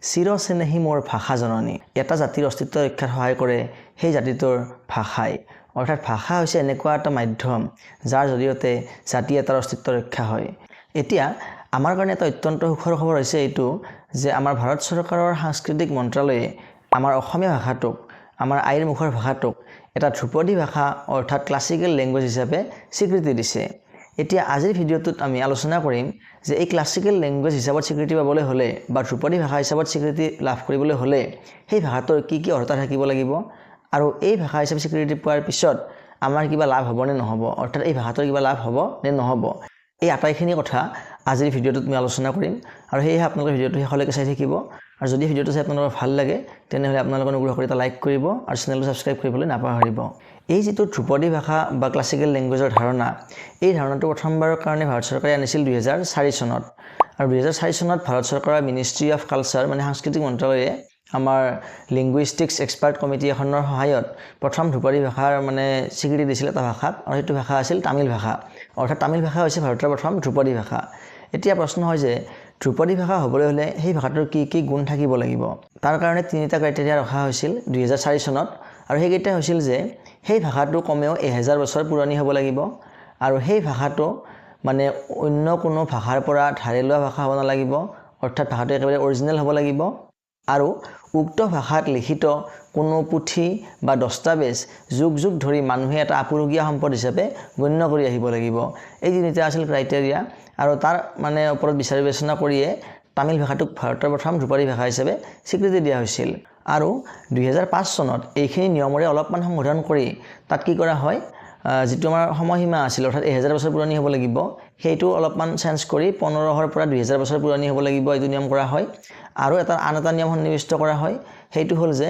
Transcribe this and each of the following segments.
চিৰচেনেহী মোৰ ভাষা জননী। এটা জাতিৰ অস্তিত্ব ৰক্ষাত সহায় কৰে সেই জাতিটোৰ ভাষাই। অৰ্থাৎ ভাষা হৈছে এনেকুৱা এটা মাধ্যম যাৰ জৰিয়তে জাতি এটাৰ অস্তিত্ব ৰক্ষা হয়। এতিয়া আমাৰ কাৰণে এটা অত্যন্ত সুখৰ খবৰ হৈছে এইটো যে আমাৰ ভাৰত চৰকাৰৰ সাংস্কৃতিক মন্ত্ৰালয়ে আমাৰ অসমীয়া ভাষাটোক, আমাৰ আইৰ মুখৰ ভাষাটোক এটা ধ্ৰুপদী ভাষা অৰ্থাৎ ক্লাছিকেল লেংগুৱেজ হিচাপে স্বীকৃতি দিছে। এতিয়া আজিৰ ভিডিঅ'টোত আমি আলোচনা কৰিম যে এই ক্লাছিকেল লেংগুৱেজ হিচাপত স্বীকৃতি পাবলৈ হ'লে বা ধ্ৰুপদী ভাষা হিচাপত স্বীকৃতি লাভ কৰিবলৈ হ'লে সেই ভাষাটোৰ কি কি অৰ্হতা থাকিব লাগিব আৰু এই ভাষা হিচাপে স্বীকৃতি পোৱাৰ পিছত আমাৰ কিবা লাভ হ'ব নে নহ'ব, অৰ্থাৎ এই ভাষাটোৰ কিবা লাভ হ'ব নে নহ'ব, এই আটাইখিনি কথা আজিৰ ভিডিঅ'টোত আমি আলোচনা কৰিম। আৰু সেয়েহে আপোনালোকে ভিডিঅ'টো শেষলৈকে চাই থাকিব। আৰু যদি ভিডিঅ'টো চাই আপোনালোকৰ ভাল লাগে তেনেহ'লে আপোনালোকে অনুগ্ৰহ কৰি এটা লাইক কৰিব আৰু চেনেলটো ছাবস্ক্ৰাইব কৰিবলৈ নাপাহৰিব। এই যিটো ধ্ৰুপদী ভাষা বা ক্লাছিকেল লেংগুৱেজৰ ধাৰণা, এই ধাৰণাটো প্ৰথমবাৰৰ কাৰণে ভাৰত চৰকাৰে আনিছিল 2004 চনত। আৰু 2004 চনত ভাৰত চৰকাৰৰ মিনিষ্ট্ৰী অফ কালচাৰ মানে সাংস্কৃতিক মন্ত্ৰালয়ে আমাৰ লিংগুইষ্টিক্স এক্সপাৰ্ট কমিটি এখনৰ সহায়ত প্ৰথম ধ্ৰুপদী ভাষাৰ স্বীকৃতি দিছিল এটা ভাষাক, আৰু সেইটো ভাষা আছিল তামিল ভাষা। অৰ্থাৎ তামিল ভাষা হৈছে ভাৰতৰ প্ৰথম ধ্ৰুপদী ভাষা। এতিয়া প্ৰশ্ন হয় যে ধ্ৰুপদী ভাষা হ'বলৈ হ'লে সেই ভাষাটোৰ কি কি গুণ থাকিব লাগিব। তাৰ কাৰণে তিনিটা ক্ৰাইটেৰিয়া ৰখা হৈছিল 2004 চনত। আৰু সেইকেইটা হৈছিল যে সেই ভাষাটো কমেও 1000 বছৰ পুৰণি হ'ব লাগিব, আৰু সেই ভাষাটো অন্য কোনো ভাষাৰ পৰা ধাৰে লোৱা ভাষা হ'ব নালাগিব, অৰ্থাৎ ভাষাটো একেবাৰে অৰিজিনেল হ'ব লাগিব, আৰু উক্ত ভাষাত লিখিত কোনো পুথি বা দস্তাবেজ যুগ যুগ ধৰি মানুহে এটা আপুৰুগীয়া সম্পদ হিচাপে গণ্য কৰি আহিব লাগিব। এই তিনিটা আছিল ক্ৰাইটেৰিয়া। আৰু তাৰ ওপৰত বিচাৰ বিবেচনা কৰিয়ে তামিল ভাষাটোক ভাৰতৰ প্ৰথম ধ্ৰুপদী ভাষা হিচাপে স্বীকৃতি দিয়া হৈছিল। আৰু 2005 চনত এইখিনি নিয়মৰে অলপমান সংশোধন কৰি তাত কি কৰা হয়, যিটো আমাৰ সময়সীমা আছিল অৰ্থাৎ 1000 বছৰ পুৰণি হ'ব লাগিব, সেইটো অলপমান চেঞ্জ কৰি 1500 পৰা 2000 বছৰ পুৰণি হ'ব লাগিব, এইটো নিয়ম কৰা হয়। আৰু আন এটা নিয়ম সন্নিৱিষ্ট কৰা হয়, সেইটো হ'ল যে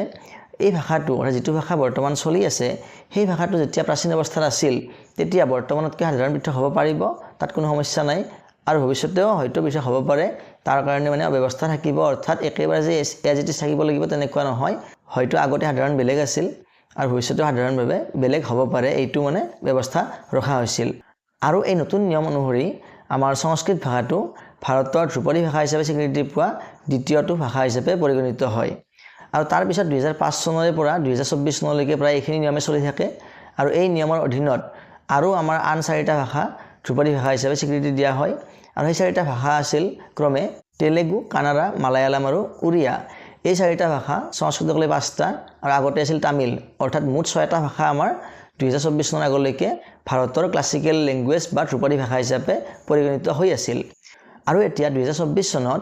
এই ভাষাটো অৰ্থাৎ যিটো ভাষা বৰ্তমান চলি আছে সেই ভাষাটো যেতিয়া প্ৰাচীন অৱস্থাত আছিল তেতিয়া বৰ্তমানতকৈ সাধাৰণ পৃথক হ'ব পাৰিব, তাত কোনো সমস্যা নাই। আৰু ভৱিষ্যতেও হয়তো পৃথক হ'ব পাৰে, তাৰ কাৰণে ব্যৱস্থা থাকিব। অৰ্থাৎ একেবাৰে যে এজ ইট ইজ থাকিব লাগিব তেনেকুৱা নহয়, হয়তো আগতে সাধাৰণ বেলেগ আছিল আৰু ভৱিষ্যতেও সাধাৰণভাৱে বেলেগ হ'ব পাৰে, এইটো ব্যৱস্থা ৰখা হৈছিল। আৰু এই নতুন নিয়ম অনুসৰি আমাৰ সংস্কৃত ভাষাটো ভাৰতৰ ধ্ৰুপদী ভাষা হিচাপে স্বীকৃতি পোৱা দ্বিতীয়টো ভাষা হিচাপে পৰিগণিত হয়। আৰু তাৰপিছত 2005 চনৰে পৰা 2024 চনলৈকে প্ৰায় এইখিনি নিয়মে চলি থাকে। আৰু এই নিয়মৰ অধীনত আৰু আমাৰ আন 4টা ভাষা ধ্ৰুপদী ভাষা হিচাপে স্বীকৃতি দিয়া হয়। আৰু সেই 4টা ভাষা আছিল ক্ৰমে তেলেগু, কানাড়া, মালায়ালাম আৰু উৰিয়া। এই 4টা ভাষা, সংস্কৃতক লৈ 5টা, আৰু আগতে আছিল তামিল, অৰ্থাৎ মুঠ 6টা ভাষা আমাৰ 2024 চনৰ আগলৈকে ভাৰতৰ ক্লাছিকেল লেংগুৱেজ বা ধ্ৰুপদী ভাষা হিচাপে পৰিগণিত হৈ আছিল। আৰু এতিয়া 2024 চনত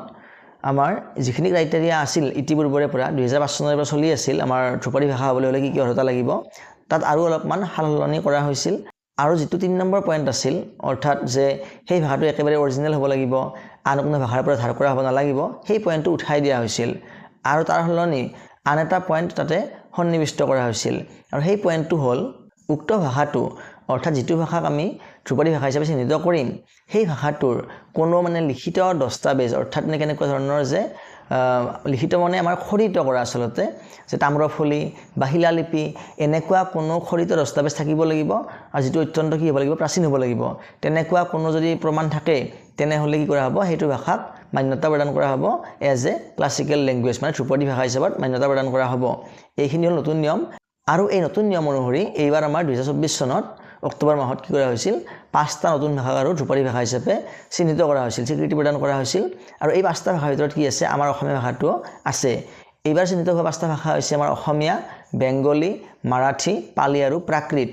আমাৰ যিখিনি ক্ৰাইটেৰিয়া আছিল ইতিপূৰ্বৰে পৰা 2005 চনৰে পৰা চলি আছিল আমাৰ ধ্ৰুপদী ভাষা হ'বলৈ হ'লে কি কি অৰ্হতা লাগিব, তাত আৰু অলপমান সাল সলনি কৰা হৈছিল। আৰু যিটো 3 নম্বৰ পইণ্ট আছিল, অৰ্থাৎ যে সেই ভাষাটো একেবাৰে অৰিজিনেল হ'ব লাগিব, আন কোনো ভাষাৰ পৰা ধাৰ কৰা হ'ব নালাগিব, সেই পইণ্টটো উঠাই দিয়া হৈছিল। আৰু তাৰ সলনি আন এটা পইণ্ট তাতে সন্নিৱিষ্ট কৰা হৈছিল। আৰু সেই পইণ্টটো হ'ল উক্ত ভাষাটো অৰ্থাৎ যিটো ভাষাক আমি ধ্ৰুপদী ভাষা হিচাপে চিহ্নিত কৰিম সেই ভাষাটোৰ কোনো লিখিত দস্তাবেজ, অৰ্থাৎ কেনেকুৱা ধৰণৰ যে লিখিত আমাৰ খৰিত কৰা আচলতে, যে তাম্ৰফলি বা শিলালিপি এনেকুৱা কোনো খৰিত দস্তাবেজ থাকিব লাগিব, আৰু যিটো অত্যন্ত কি হ'ব লাগিব, প্ৰাচীন হ'ব লাগিব। তেনেকুৱা কোনো যদি প্ৰমাণ থাকে তেনেহ'লে কি কৰা হ'ব, সেইটো ভাষাক মান্যতা প্ৰদান কৰা হ'ব এজ এ ক্লাছিকেল লেংগুৱেজ, ধ্ৰুপদী ভাষা হিচাপত মান্যতা প্ৰদান কৰা হ'ব। এইখিনি হ'ল নতুন নিয়ম। আৰু এই নতুন নিয়ম অনুসৰি এইবাৰ আমাৰ 2024 চনত অক্টোবৰ মাহত কি কৰা হৈছিল, 5টা নতুন ভাষাক আৰু ধ্ৰুপদী ভাষা হিচাপে চিহ্নিত কৰা হৈছিল, স্বীকৃতি প্ৰদান কৰা হৈছিল। আৰু এই 5টা ভাষাৰ ভিতৰত কি আছে, আমাৰ অসমীয়া ভাষাটোও আছে। এইবাৰ চিহ্নিত হোৱা 5টা ভাষা হৈছে আমাৰ অসমীয়া, বেংগলী, মাৰাঠী, পালি আৰু প্ৰাকৃত।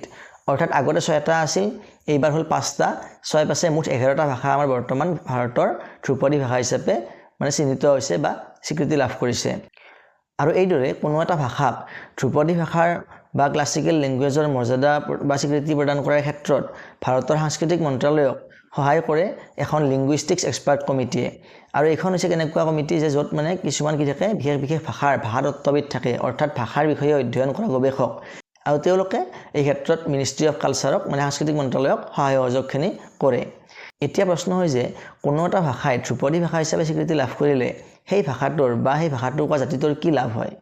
অৰ্থাৎ আগতে 6টা আছিল, এইবাৰ হ'ল 5টা, 6 5 মুঠ 11টা ভাষা আমাৰ বৰ্তমান ভাৰতৰ ধ্ৰুপদী ভাষা হিচাপে চিহ্নিত হৈছে বা স্বীকৃতি লাভ কৰিছে। আৰু এইদৰে কোনো এটা ভাষাক ধ্ৰুপদী ভাষাৰ বা ক্লাছিকেল লেংগুৱেজৰ মৰ্যাদা বা স্বীকৃতি প্ৰদান কৰাৰ ক্ষেত্ৰত ভাৰতৰ সাংস্কৃতিক মন্ত্ৰালয়ক সহায় কৰে এখন লিংগুইষ্টিক্স এক্সপাৰ্ট কমিটিয়ে। আৰু এইখন হৈছে কেনেকুৱা কমিটি যে য'ত কিছুমান কি থাকে, বিশেষ বিশেষ ভাষাতত্ত্ববিদ থাকে, অৰ্থাৎ ভাষাৰ বিষয়ে অধ্যয়ন কৰা গৱেষক, আৰু তেওঁলোকে এই ক্ষেত্ৰত মিনিষ্ট্ৰী অফ কালচাৰক সাংস্কৃতিক মন্ত্ৰালয়ক সহায় সহযোগখিনি কৰে। এতিয়া প্ৰশ্ন হয় যে কোনো এটা ভাষাই ধ্ৰুপদী ভাষা হিচাপে স্বীকৃতি লাভ কৰিলে সেই ভাষাটোৰ বা সেই ভাষাটো কোৱা জাতিটোৰ কি লাভ হয়।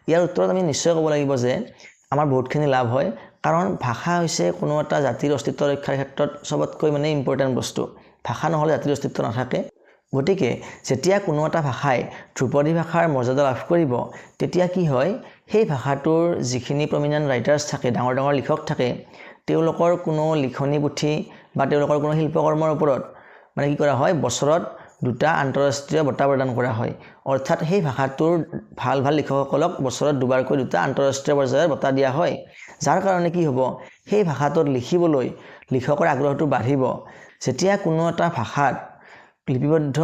ইয়াৰ উত্তৰত আমি নিশ্চয় ক'ব লাগিব যে আমাৰ বহুতখিনি লাভ হয়, কাৰণ ভাষা হৈছে কোনো এটা জাতিৰ অস্তিত্ব ৰক্ষাৰ ক্ষেত্ৰত চবতকৈ ইম্পৰ্টেণ্ট বস্তু। ভাষা নহ'লে জাতিৰ অস্তিত্ব নাথাকে। গতিকে যেতিয়া কোনো এটা ভাষাই ধ্ৰুপদী ভাষাৰ মৰ্যাদা লাভ কৰিব তেতিয়া কি হয় সেই ভাষাটোৰ যিখিনি প্ৰমিনেণ্ট ৰাইটাৰ্ছ থাকে ডাঙৰ ডাঙৰ লিখক থাকে তেওঁলোকৰ কোনো লিখনি পুথি বা তেওঁলোকৰ কোনো শিল্পকৰ্মৰ ওপৰত মানে কি কৰা হয় বছৰত দুটা আন্তঃৰাষ্ট্ৰীয় বঁটা প্ৰদান কৰা হয় অৰ্থাৎ সেই ভাষাটোৰ ভাল ভাল লিখকসকলক বছৰত দুবাৰকৈ দুটা আন্তঃৰাষ্ট্ৰীয় পৰ্যায়ৰ বঁটা দিয়া হয় যাৰ কাৰণে কি হ'ব সেই ভাষাটোত লিখিবলৈ লিখকৰ আগ্ৰহটো বাঢ়িব যেতিয়া কোনো এটা ভাষাত লিপিবদ্ধ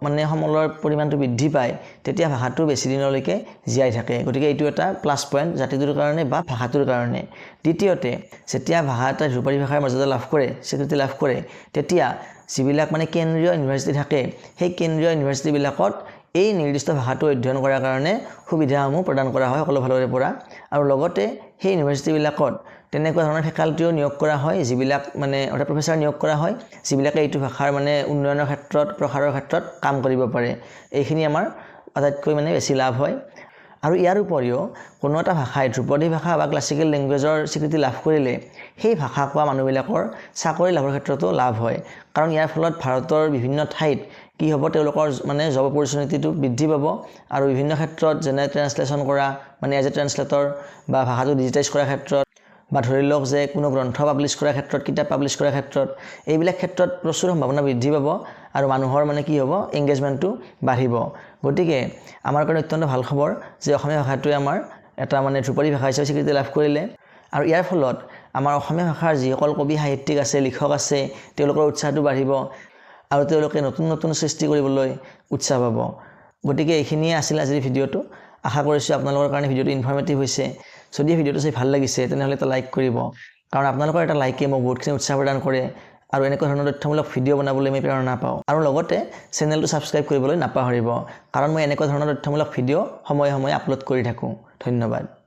মানে সমলৰ পৰিমাণটো বৃদ্ধি পায় তেতিয়া ভাষাটো বেছি দিনলৈকে জীয়াই থাকে গতিকে এইটো এটা প্লাছ পইণ্ট জাতিটোৰ কাৰণে বা ভাষাটোৰ কাৰণে দ্বিতীয়তে যেতিয়া ভাষা এটা ধ্ৰুপদী ভাষাৰ মৰ্যাদা লাভ কৰে স্বীকৃতি লাভ কৰে তেতিয়া যিবিলাক মানে কেন্দ্ৰীয় ইউনিভাৰ্চিটি থাকে সেই কেন্দ্ৰীয় ইউনিভাৰ্চিটিবিলাকত এই নিৰ্দিষ্ট ভাষাটো অধ্যয়ন কৰাৰ কাৰণে সুবিধাসমূহ প্ৰদান কৰা হয় সকলো ফালৰে পৰা আৰু লগতে সেই ইউনিভাৰ্চিটিবিলাকত তেনেকুৱা ধৰণৰ ফেকাল্টিও নিয়োগ কৰা হয় যিবিলাক মানে অৰ্থাৎ প্ৰফেচাৰ নিয়োগ কৰা হয় যিবিলাকে এইটো ভাষাৰ মানে উন্নয়নৰ ক্ষেত্ৰত প্ৰসাৰৰ ক্ষেত্ৰত কাম কৰিব পাৰে এইখিনি আমাৰ আটাইতকৈ মানে বেছি লাভ হয় আৰু ইয়াৰ উপৰিও কোনো এটা ভাষাই ধ্ৰুপদী ভাষা বা ক্লাছিকেল লেংগুৱেজৰ স্বীকৃতি লাভ কৰিলে সেই ভাষা কোৱা মানুহবিলাকৰ চাকৰি লাভৰ ক্ষেত্ৰতো লাভ হয় কাৰণ ইয়াৰ ফলত ভাৰতৰ বিভিন্ন ঠাইত কি হ'ব তেওঁলোকৰ মানে জব অপৰচুনিটিটো বৃদ্ধি পাব আৰু বিভিন্ন ক্ষেত্ৰত যেনে ট্ৰান্সলেশ্যন কৰা মানে এজ এ ট্ৰান্সলেটৰ বা ভাষাটো ডিজিটাইজ কৰাৰ ক্ষেত্ৰত বা ধৰি লওক যে কোনো গ্ৰন্থ পাব্লিছ কৰাৰ ক্ষেত্ৰত কিতাপ পাব্লিছ কৰাৰ ক্ষেত্ৰত এইবিলাক ক্ষেত্ৰত প্ৰচুৰ সম্ভাৱনা বৃদ্ধি পাব আৰু মানুহৰ মানে কি হ'ব এংগেজমেণ্টটো বাঢ়িব গতিকে আমাৰ কাৰণে অত্যন্ত ভাল খবৰ যে অসমীয়া ভাষাটোৱে আমাৰ এটা মানে ধ্ৰুপদী ভাষা হিচাপে স্বীকৃতি লাভ কৰিলে আৰু ইয়াৰ ফলত আমাৰ অসমীয়া ভাষাৰ যিসকল কবি সাহিত্যিক আছে লিখক আছে তেওঁলোকৰ উৎসাহটো বাঢ়িব আৰু তেওঁলোকে নতুন নতুন সৃষ্টি কৰিবলৈ উৎসাহ পাব গতিকে এইখিনিয়ে আছিল আজিৰ ভিডিঅ'টো আশা কৰিছোঁ আপোনালোকৰ কাৰণে ভিডিঅ'টো ইনফৰ্মেটিভ হৈছে যদি ভিডিঅ'টো চাই ভাল লাগিছে তেনেহ'লে এটা লাইক কৰিব কাৰণ আপোনালোকৰ এটা লাইকে মোক বহুতখিনি উৎসাহ প্ৰদান কৰে আৰু এনেকুৱা ধৰণৰ তথ্যমূলক ভিডিঅ' বনাবলৈ আমি প্ৰেৰণা পাওঁ আৰু লগতে চেনেলটো ছাবস্ক্ৰাইব কৰিবলৈ নাপাহৰিব কাৰণ মই এনেকুৱা ধৰণৰ তথ্যমূলক ভিডিঅ' সময়ে সময়ে আপলোড কৰি থাকোঁ ধন্যবাদ